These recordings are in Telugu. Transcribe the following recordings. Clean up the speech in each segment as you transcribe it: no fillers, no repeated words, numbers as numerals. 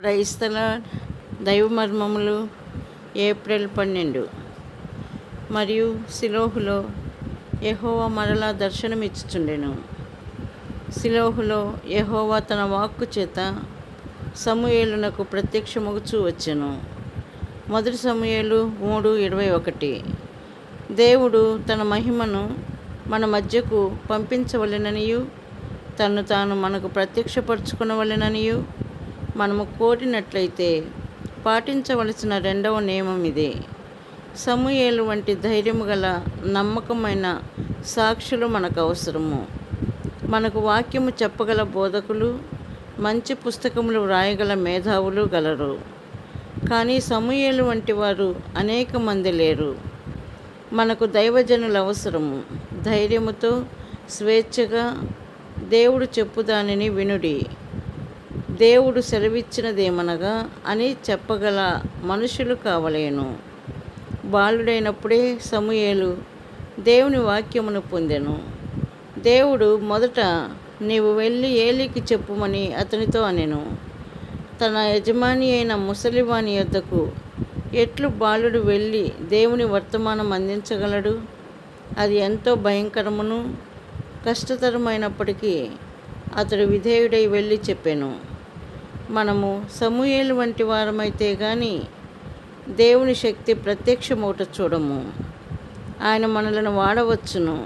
క్రైస్తల దైవ మర్మములు ఏప్రిల్ 12. మరియు సిలోహులో యెహోవా మరలా దర్శనమిచ్చుచుండెను. సిలోహులో యెహోవా తన వాక్కు చేత సమూయేలునకు ప్రత్యక్షమగుచూ వచ్చెను. 1 సమూయేలు 3:21. దేవుడు తన మహిమను మన మధ్యకు పంపించవలెననియు తన్ను తాను మనకు ప్రత్యక్షపరచుకొనవలెననియు మనము కోరినట్లయితే పాటించవలసిన 2వ నియమం ఇదే. సమూయేలు వంటి ధైర్యము గల నమ్మకమైన సాక్షులు మనకు అవసరము. మనకు వాక్యము చెప్పగల బోధకులు, మంచి పుస్తకములు వ్రాయగల మేధావులు గలరు. కానీ సమూయేలు వంటి వారు అనేక మంది లేరు. మనకు దైవజనులు అవసరము. ధైర్యముతో స్వేచ్ఛగా దేవుడు చెప్పుదానిని వినుడి, దేవుడు సెలవిచ్చినదేమనగా అని చెప్పగల మనుషులు కావలేను. బాలుడైనప్పుడే సమూయేలు దేవుని వాక్యమును పొందెను. దేవుడు మొదట నీవు వెళ్ళి ఏలీకి చెప్పుమని అతనితో అనెను. తన యజమాని అయిన ముసలివాని యొద్దకు ఎట్లు బాలుడు వెళ్ళి దేవుని వర్తమానం అందించగలడు? అది ఎంతో భయంకరమును కష్టతరమైనప్పటికీ అతడు విధేయుడై వెళ్ళి చెప్పెను. మనము సమూయేలు వంటి వారమైతే గాని దేవుని శక్తి ప్రత్యక్షమౌట చూడము. ఆయన మనలను వాడవచ్చును,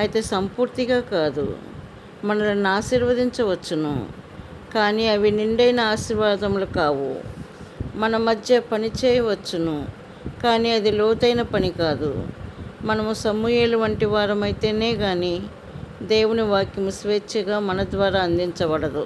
అయితే సంపూర్తిగా కాదు. మనలను ఆశీర్వదించవచ్చును, కానీ అవి నిండైన ఆశీర్వాదములు కావు. మన మధ్య పని చేయవచ్చును, కానీ అది లోతైన పని కాదు. మనము సమూయేలు వంటి వారమైతేనే కానీ దేవుని వాక్యము స్వేచ్ఛగా మన ద్వారా అందించబడదు.